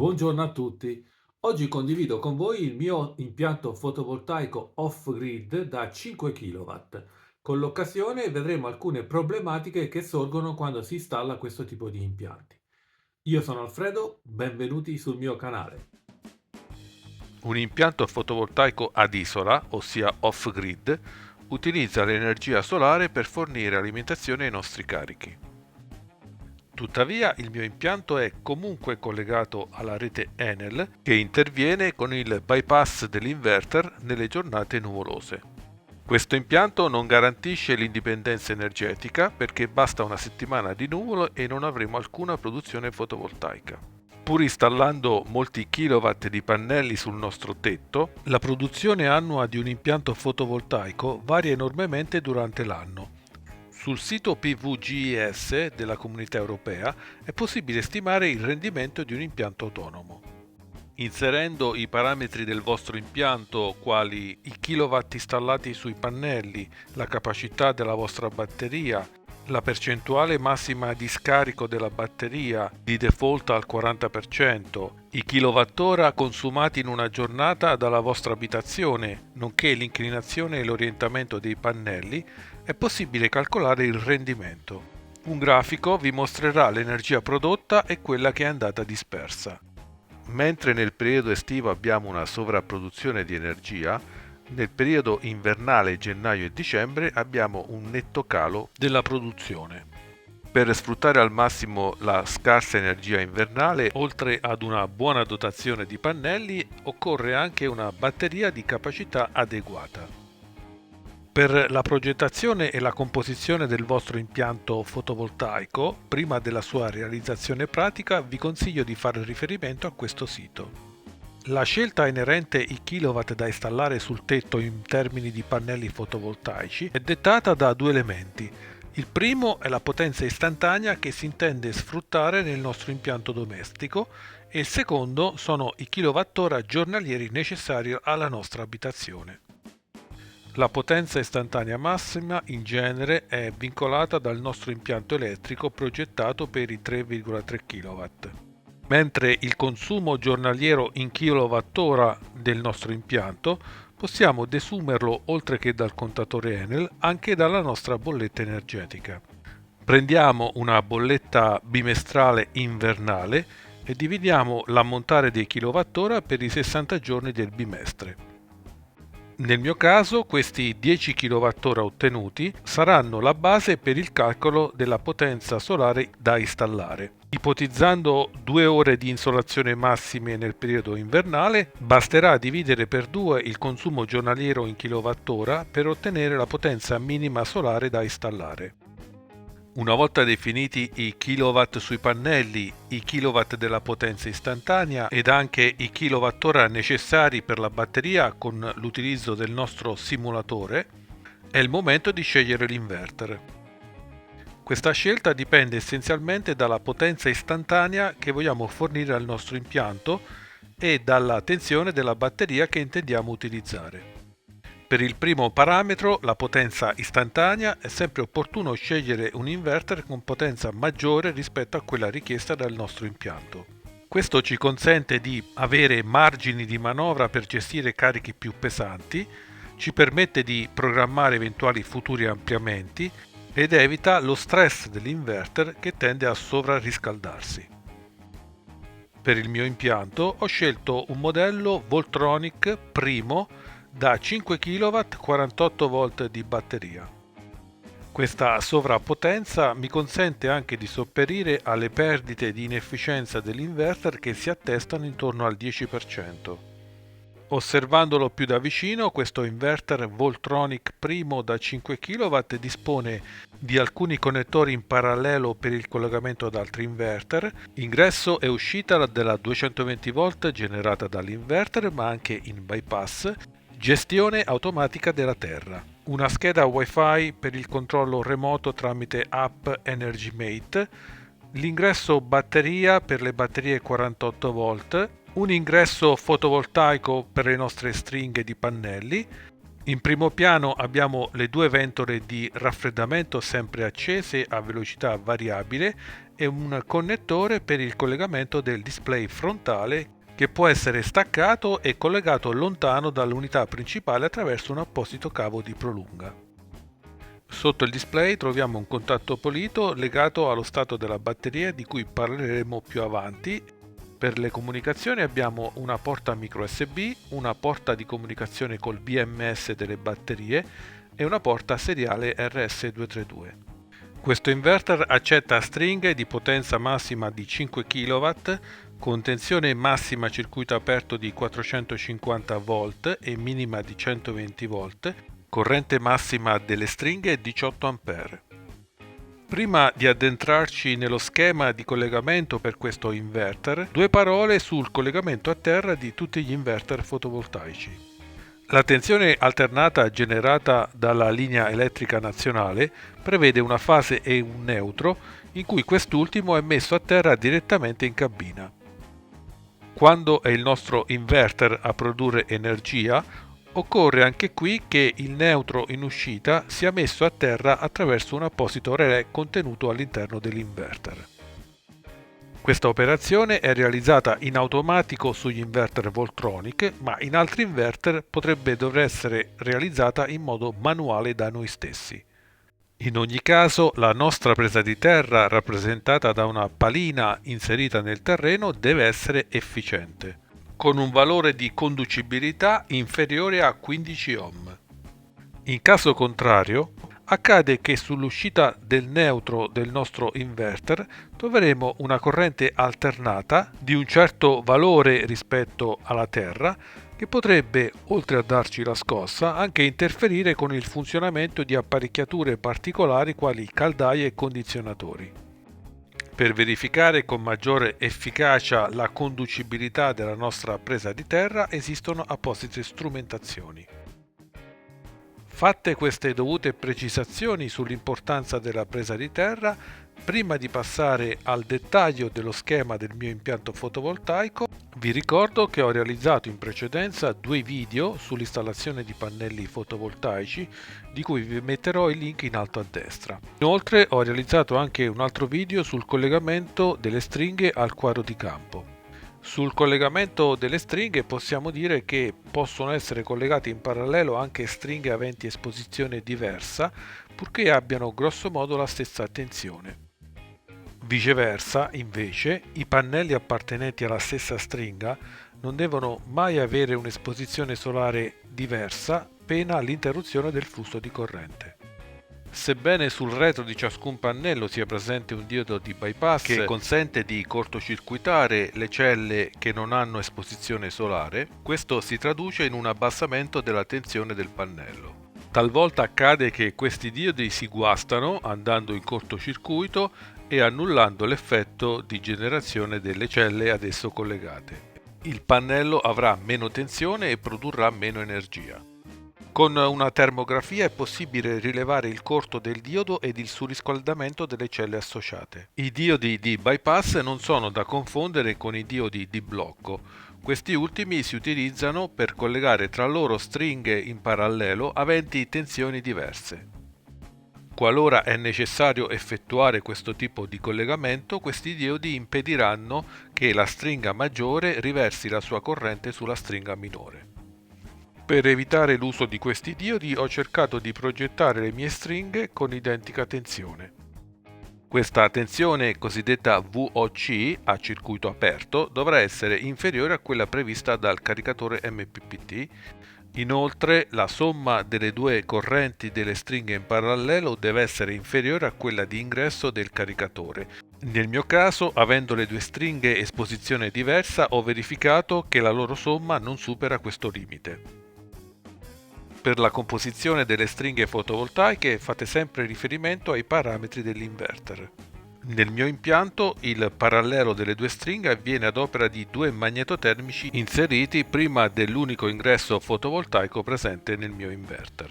Buongiorno a tutti. Oggi condivido con voi il mio impianto fotovoltaico off-grid da 5 kW. Con l'occasione vedremo alcune problematiche che sorgono quando si installa questo tipo di impianti. Io sono Alfredo, benvenuti sul mio canale. Un impianto fotovoltaico ad isola, ossia off-grid, utilizza l'energia solare per fornire alimentazione ai nostri carichi. Tuttavia, il mio impianto è comunque collegato alla rete Enel che interviene con il bypass dell'inverter nelle giornate nuvolose. Questo impianto non garantisce l'indipendenza energetica perché basta una settimana di nuvolo e non avremo alcuna produzione fotovoltaica. Pur installando molti kilowatt di pannelli sul nostro tetto, la produzione annua di un impianto fotovoltaico varia enormemente durante l'anno. Sul sito PVGIS della Comunità Europea è possibile stimare il rendimento di un impianto autonomo. Inserendo i parametri del vostro impianto, quali i kilowatt installati sui pannelli, la capacità della vostra batteria, la percentuale massima di scarico della batteria di default al 40%, i kilowattora consumati in una giornata dalla vostra abitazione, nonché l'inclinazione e l'orientamento dei pannelli, è possibile calcolare il rendimento. Un grafico vi mostrerà l'energia prodotta e quella che è andata dispersa. Mentre nel periodo estivo abbiamo una sovrapproduzione di energia, nel periodo invernale gennaio e dicembre abbiamo un netto calo della produzione. Per sfruttare al massimo la scarsa energia invernale, oltre ad una buona dotazione di pannelli, occorre anche una batteria di capacità adeguata. Per la progettazione e la composizione del vostro impianto fotovoltaico, prima della sua realizzazione pratica, vi consiglio di fare riferimento a questo sito. La scelta inerente ai kilowatt da installare sul tetto in termini di pannelli fotovoltaici è dettata da due elementi. Il primo è la potenza istantanea che si intende sfruttare nel nostro impianto domestico e il secondo sono i kilowattora giornalieri necessari alla nostra abitazione. La potenza istantanea massima in genere è vincolata dal nostro impianto elettrico progettato per i 3,3 kW, mentre il consumo giornaliero in kilowattora del nostro impianto possiamo desumerlo oltre che dal contatore Enel anche dalla nostra bolletta energetica. Prendiamo una bolletta bimestrale invernale e dividiamo l'ammontare dei kilowattora per i 60 giorni del bimestre. Nel mio caso questi 10 kWh ottenuti saranno la base per il calcolo della potenza solare da installare. Ipotizzando 2 ore di insolazione massime nel periodo invernale, basterà dividere per 2 il consumo giornaliero in kWh per ottenere la potenza minima solare da installare. Una volta definiti i kilowatt sui pannelli, i kilowatt della potenza istantanea ed anche i kilowattora necessari per la batteria con l'utilizzo del nostro simulatore, è il momento di scegliere l'inverter. Questa scelta dipende essenzialmente dalla potenza istantanea che vogliamo fornire al nostro impianto e dalla tensione della batteria che intendiamo utilizzare. Per il primo parametro, la potenza istantanea, è sempre opportuno scegliere un inverter con potenza maggiore rispetto a quella richiesta dal nostro impianto. Questo ci consente di avere margini di manovra per gestire carichi più pesanti, ci permette di programmare eventuali futuri ampliamenti ed evita lo stress dell'inverter che tende a sovrarriscaldarsi. Per il mio impianto ho scelto un modello Voltronic Primo da 5 kW 48 V di batteria. Questa sovrappotenza mi consente anche di sopperire alle perdite di inefficienza dell'inverter che si attestano intorno al 10%. Osservandolo più da vicino, questo inverter Voltronic Primo da 5 kW dispone di alcuni connettori in parallelo per il collegamento ad altri inverter, ingresso e uscita della 220 V generata dall'inverter ma anche in bypass, gestione automatica della terra, una scheda Wi-Fi per il controllo remoto tramite app EnergyMate, l'ingresso batteria per le batterie 48 V, un ingresso fotovoltaico per le nostre stringhe di pannelli, In primo piano abbiamo le due ventole di raffreddamento sempre accese a velocità variabile e un connettore per il collegamento del display frontale che può essere staccato e collegato lontano dall'unità principale attraverso un apposito cavo di prolunga. Sotto il display troviamo un contatto pulito legato allo stato della batteria di cui parleremo più avanti. Per le comunicazioni abbiamo una porta micro USB, una porta di comunicazione col BMS delle batterie e una porta seriale RS232. Questo inverter accetta stringhe di potenza massima di 5 kW con tensione massima circuito aperto di 450 V e minima di 120 V, corrente massima delle stringhe 18 A. Prima di addentrarci nello schema di collegamento per questo inverter, due parole sul collegamento a terra di tutti gli inverter fotovoltaici. La tensione alternata generata dalla linea elettrica nazionale prevede una fase e un neutro in cui quest'ultimo è messo a terra direttamente in cabina. Quando è il nostro inverter a produrre energia, occorre anche qui che il neutro in uscita sia messo a terra attraverso un apposito relè contenuto all'interno dell'inverter. Questa operazione è realizzata in automatico sugli inverter Voltronic, ma in altri inverter dovrà essere realizzata in modo manuale da noi stessi. In ogni caso, la nostra presa di terra, rappresentata da una palina inserita nel terreno, deve essere efficiente, con un valore di conducibilità inferiore a 15 ohm. In caso contrario, accade che sull'uscita del neutro del nostro inverter troveremo una corrente alternata di un certo valore rispetto alla terra che potrebbe, oltre a darci la scossa, anche interferire con il funzionamento di apparecchiature particolari quali caldaie e condizionatori. Per verificare con maggiore efficacia la conducibilità della nostra presa di terra esistono apposite strumentazioni. Fatte queste dovute precisazioni sull'importanza della presa di terra, prima di passare al dettaglio dello schema del mio impianto fotovoltaico, vi ricordo che ho realizzato in precedenza 2 video sull'installazione di pannelli fotovoltaici, di cui vi metterò il link in alto a destra. Inoltre ho realizzato anche un altro video sul collegamento delle stringhe al quadro di campo. Sul collegamento delle stringhe possiamo dire che possono essere collegate in parallelo anche stringhe aventi esposizione diversa, purché abbiano grosso modo la stessa tensione. Viceversa, invece, i pannelli appartenenti alla stessa stringa non devono mai avere un'esposizione solare diversa, pena l'interruzione del flusso di corrente. Sebbene sul retro di ciascun pannello sia presente un diodo di bypass che consente di cortocircuitare le celle che non hanno esposizione solare, questo si traduce in un abbassamento della tensione del pannello. Talvolta accade che questi diodi si guastano andando in cortocircuito e annullando l'effetto di generazione delle celle ad esso collegate. Il pannello avrà meno tensione e produrrà meno energia. Con una termografia è possibile rilevare il corto del diodo ed il surriscaldamento delle celle associate. I diodi di bypass non sono da confondere con i diodi di blocco. Questi ultimi si utilizzano per collegare tra loro stringhe in parallelo aventi tensioni diverse. Qualora è necessario effettuare questo tipo di collegamento, questi diodi impediranno che la stringa maggiore riversi la sua corrente sulla stringa minore. Per evitare l'uso di questi diodi ho cercato di progettare le mie stringhe con identica tensione. Questa tensione cosiddetta VOC a circuito aperto dovrà essere inferiore a quella prevista dal caricatore MPPT. Inoltre la somma delle due correnti delle stringhe in parallelo deve essere inferiore a quella di ingresso del caricatore. Nel mio caso, avendo le due stringhe esposizione diversa, ho verificato che la loro somma non supera questo limite. Per la composizione delle stringhe fotovoltaiche fate sempre riferimento ai parametri dell'inverter. Nel mio impianto il parallelo delle due stringhe avviene ad opera di 2 magnetotermici inseriti prima dell'unico ingresso fotovoltaico presente nel mio inverter.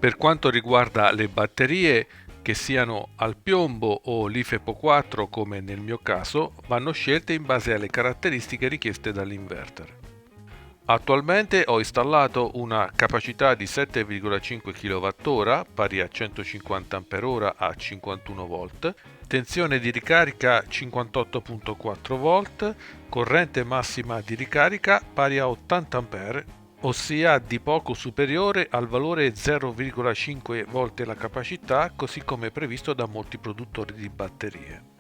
Per quanto riguarda le batterie, che siano al piombo o LiFePO4 come nel mio caso, vanno scelte in base alle caratteristiche richieste dall'inverter. Attualmente ho installato una capacità di 7,5 kWh pari a 150 Ah a 51 V, tensione di ricarica 58,4 V, corrente massima di ricarica pari a 80 A, ossia di poco superiore al valore 0,5 volte la capacità, così come previsto da molti produttori di batterie.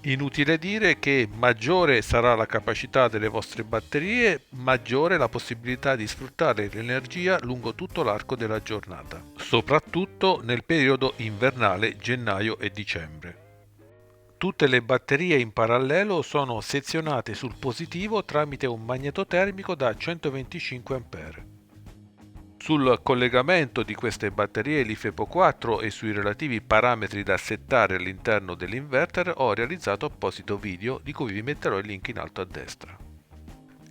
Inutile dire che maggiore sarà la capacità delle vostre batterie, maggiore la possibilità di sfruttare l'energia lungo tutto l'arco della giornata, soprattutto nel periodo invernale gennaio e dicembre. Tutte le batterie in parallelo sono sezionate sul positivo tramite un magnetotermico da 125 A. Sul collegamento di queste batterie LiFePO 4 e sui relativi parametri da settare all'interno dell'inverter ho realizzato apposito video di cui vi metterò il link in alto a destra.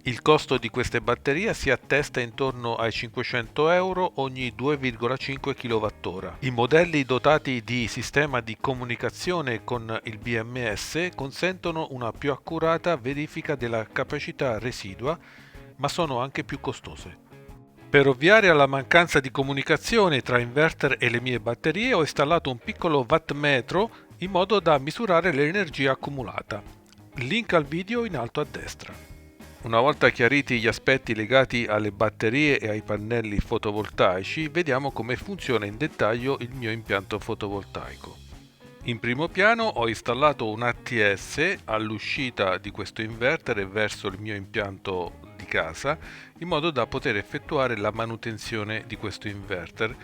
Il costo di queste batterie si attesta intorno ai 500 euro ogni 2,5 kWh. I modelli dotati di sistema di comunicazione con il BMS consentono una più accurata verifica della capacità residua, ma sono anche più costose. Per ovviare alla mancanza di comunicazione tra inverter e le mie batterie ho installato un piccolo wattmetro in modo da misurare l'energia accumulata. Link al video in alto a destra. Una volta chiariti gli aspetti legati alle batterie e ai pannelli fotovoltaici, vediamo come funziona in dettaglio il mio impianto fotovoltaico. In primo piano ho installato un ATS all'uscita di questo inverter verso il mio impianto di casa, in modo da poter effettuare la manutenzione di questo inverter.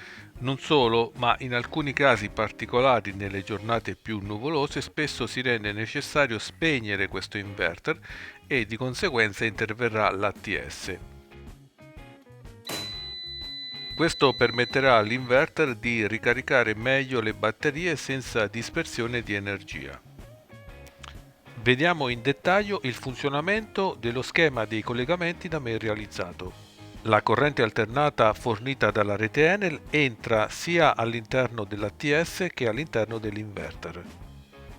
Non solo, ma in alcuni casi particolari, nelle giornate più nuvolose, spesso si rende necessario spegnere questo inverter e di conseguenza interverrà l'ATS. Questo permetterà all'inverter di ricaricare meglio le batterie senza dispersione di energia. Vediamo in dettaglio il funzionamento dello schema dei collegamenti da me realizzato. La corrente alternata fornita dalla rete Enel entra sia all'interno dell'ATS che all'interno dell'inverter.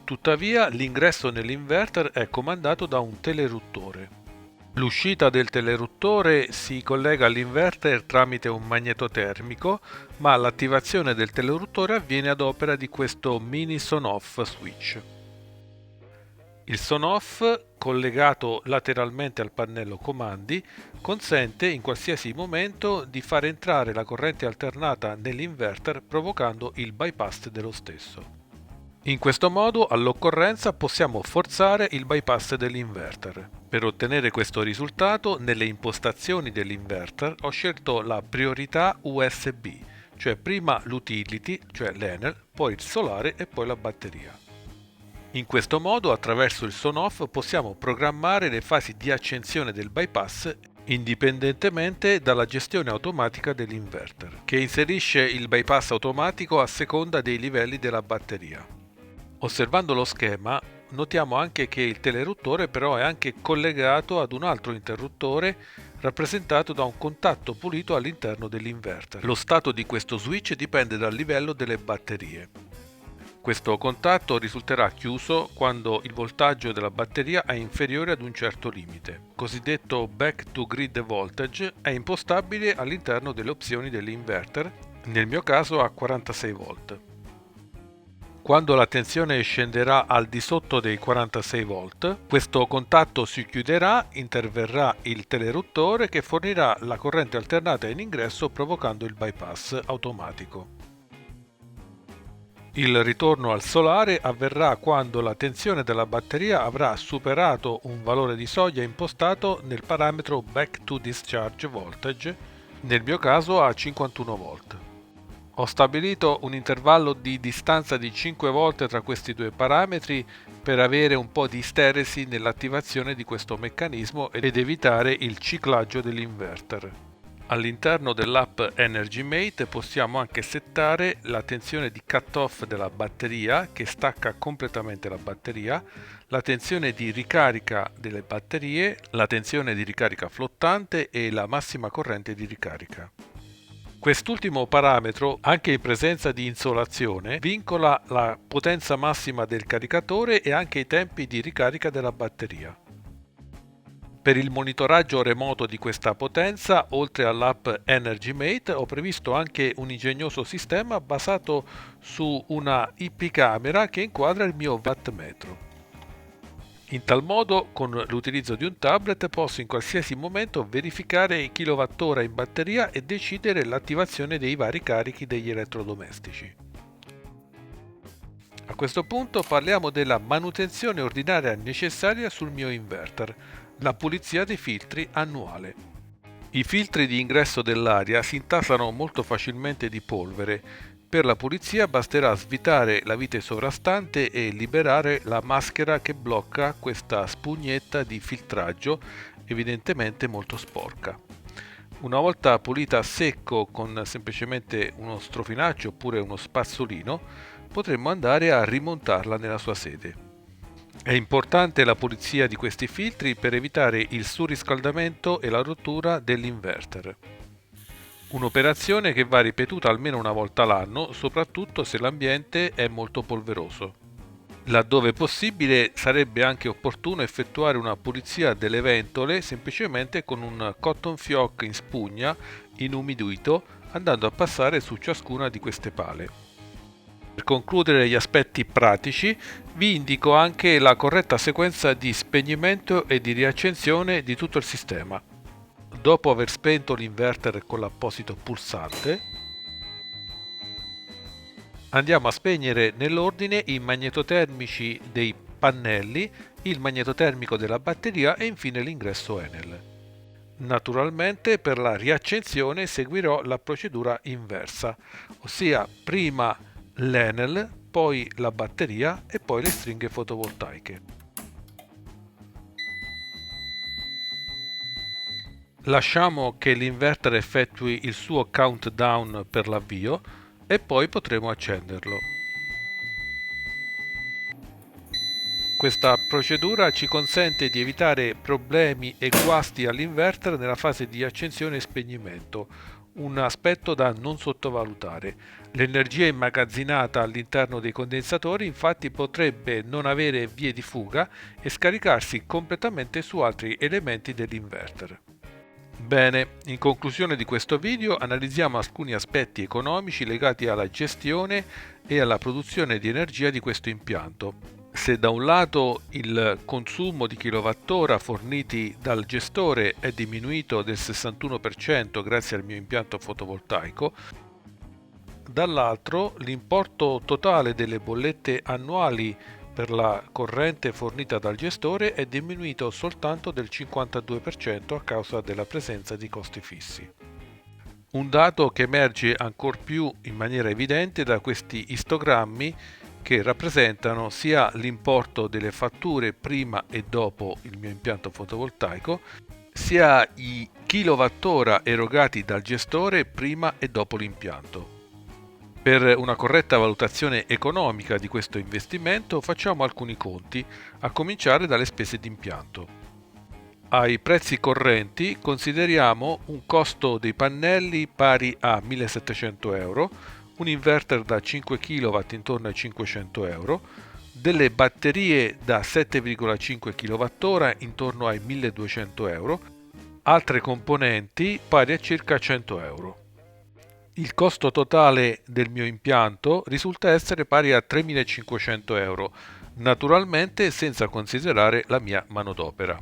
Tuttavia, l'ingresso nell'inverter è comandato da un teleruttore. L'uscita del teleruttore si collega all'inverter tramite un magnetotermico, ma l'attivazione del teleruttore avviene ad opera di questo mini SON-OFF switch. Il SON-OFF, collegato lateralmente al pannello comandi, consente in qualsiasi momento di far entrare la corrente alternata nell'inverter provocando il bypass dello stesso. In questo modo, all'occorrenza, possiamo forzare il bypass dell'inverter. Per ottenere questo risultato, nelle impostazioni dell'inverter ho scelto la priorità USB, cioè prima l'utility, cioè l'Enel, poi il solare e poi la batteria. In questo modo, attraverso il SON-OFF, possiamo programmare le fasi di accensione del bypass indipendentemente dalla gestione automatica dell'inverter, che inserisce il bypass automatico a seconda dei livelli della batteria. Osservando lo schema, notiamo anche che il teleruttore però è anche collegato ad un altro interruttore rappresentato da un contatto pulito all'interno dell'inverter. Lo stato di questo switch dipende dal livello delle batterie. Questo contatto risulterà chiuso quando il voltaggio della batteria è inferiore ad un certo limite. Cosiddetto back to grid voltage è impostabile all'interno delle opzioni dell'inverter, nel mio caso a 46 volt. Quando la tensione scenderà al di sotto dei 46 volt, questo contatto si chiuderà, interverrà il teleruttore che fornirà la corrente alternata in ingresso provocando il bypass automatico. Il ritorno al solare avverrà quando la tensione della batteria avrà superato un valore di soglia impostato nel parametro Back to Discharge Voltage, nel mio caso a 51 volt. Ho stabilito un intervallo di distanza di 5 volte tra questi due parametri per avere un po' di isteresi nell'attivazione di questo meccanismo ed evitare il ciclaggio dell'inverter. All'interno dell'app EnergyMate possiamo anche settare la tensione di cut-off della batteria, che stacca completamente la batteria, la tensione di ricarica delle batterie, la tensione di ricarica flottante e la massima corrente di ricarica. Quest'ultimo parametro, anche in presenza di insolazione, vincola la potenza massima del caricatore e anche i tempi di ricarica della batteria. Per il monitoraggio remoto di questa potenza, oltre all'app EnergyMate, ho previsto anche un ingegnoso sistema basato su una IP camera che inquadra il mio wattmetro. In tal modo, con l'utilizzo di un tablet, posso in qualsiasi momento verificare i kilowattora in batteria e decidere l'attivazione dei vari carichi degli elettrodomestici. A questo punto parliamo della manutenzione ordinaria necessaria sul mio inverter, la pulizia dei filtri annuale. I filtri di ingresso dell'aria si intasano molto facilmente di polvere. Per la pulizia basterà svitare la vite sovrastante e liberare la maschera che blocca questa spugnetta di filtraggio, evidentemente molto sporca. Una volta pulita a secco con semplicemente uno strofinaccio oppure uno spazzolino, potremmo andare a rimontarla nella sua sede. È importante la pulizia di questi filtri per evitare il surriscaldamento e la rottura dell'inverter. Un'operazione che va ripetuta almeno una volta l'anno, soprattutto se l'ambiente è molto polveroso. Laddove possibile sarebbe anche opportuno effettuare una pulizia delle ventole semplicemente con un cotton fioc in spugna inumidito, andando a passare su ciascuna di queste pale. Per concludere gli aspetti pratici, vi indico anche la corretta sequenza di spegnimento e di riaccensione di tutto il sistema. Dopo aver spento l'inverter con l'apposito pulsante, andiamo a spegnere nell'ordine i magnetotermici dei pannelli, il magnetotermico della batteria e infine l'ingresso Enel. Naturalmente per la riaccensione seguirò la procedura inversa, ossia prima l'Enel, poi la batteria e poi le stringhe fotovoltaiche. Lasciamo che l'inverter effettui il suo countdown per l'avvio e poi potremo accenderlo. Questa procedura ci consente di evitare problemi e guasti all'inverter nella fase di accensione e spegnimento, un aspetto da non sottovalutare. L'energia immagazzinata all'interno dei condensatori infatti potrebbe non avere vie di fuga e scaricarsi completamente su altri elementi dell'inverter. Bene, in conclusione di questo video analizziamo alcuni aspetti economici legati alla gestione e alla produzione di energia di questo impianto. Se da un lato il consumo di kilowattora forniti dal gestore è diminuito del 61% grazie al mio impianto fotovoltaico, dall'altro l'importo totale delle bollette annuali per la corrente fornita dal gestore è diminuito soltanto del 52% a causa della presenza di costi fissi. Un dato che emerge ancor più in maniera evidente da questi istogrammi che rappresentano sia l'importo delle fatture prima e dopo il mio impianto fotovoltaico, sia i kilowattora erogati dal gestore prima e dopo l'impianto. Per una corretta valutazione economica di questo investimento facciamo alcuni conti, a cominciare dalle spese d'impianto. Ai prezzi correnti consideriamo un costo dei pannelli pari a 1.700 euro, un inverter da 5 kW intorno ai 500 euro, delle batterie da 7,5 kWh intorno ai 1.200 euro, altre componenti pari a circa 100 euro. Il costo totale del mio impianto risulta essere pari a 3.500 euro, naturalmente senza considerare la mia manodopera.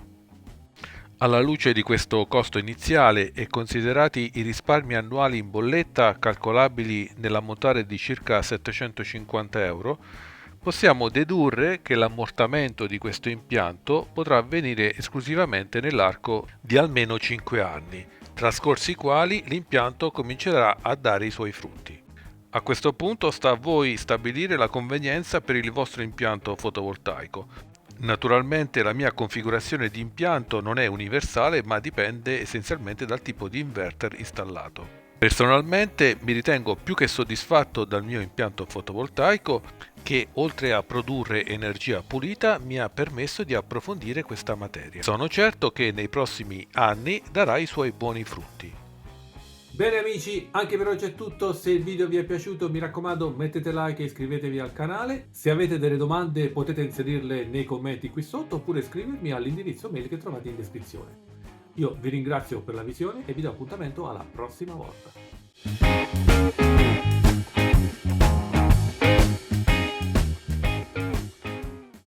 Alla luce di questo costo iniziale e considerati i risparmi annuali in bolletta calcolabili nell'ammontare di circa 750 euro, possiamo dedurre che l'ammortamento di questo impianto potrà avvenire esclusivamente nell'arco di almeno 5 anni, trascorsi i quali l'impianto comincerà a dare i suoi frutti. A questo punto sta a voi stabilire la convenienza per il vostro impianto fotovoltaico. Naturalmente la mia configurazione di impianto non è universale, ma dipende essenzialmente dal tipo di inverter installato. Personalmente mi ritengo più che soddisfatto dal mio impianto fotovoltaico che, oltre a produrre energia pulita, mi ha permesso di approfondire questa materia. Sono certo che nei prossimi anni darà i suoi buoni frutti. Bene amici, anche per oggi è tutto. Se il video vi è piaciuto, mi raccomando, mettete like e iscrivetevi al canale. Se avete delle domande potete inserirle nei commenti qui sotto oppure scrivermi all'indirizzo mail che trovate in descrizione. Io vi ringrazio per la visione e vi do appuntamento alla prossima volta.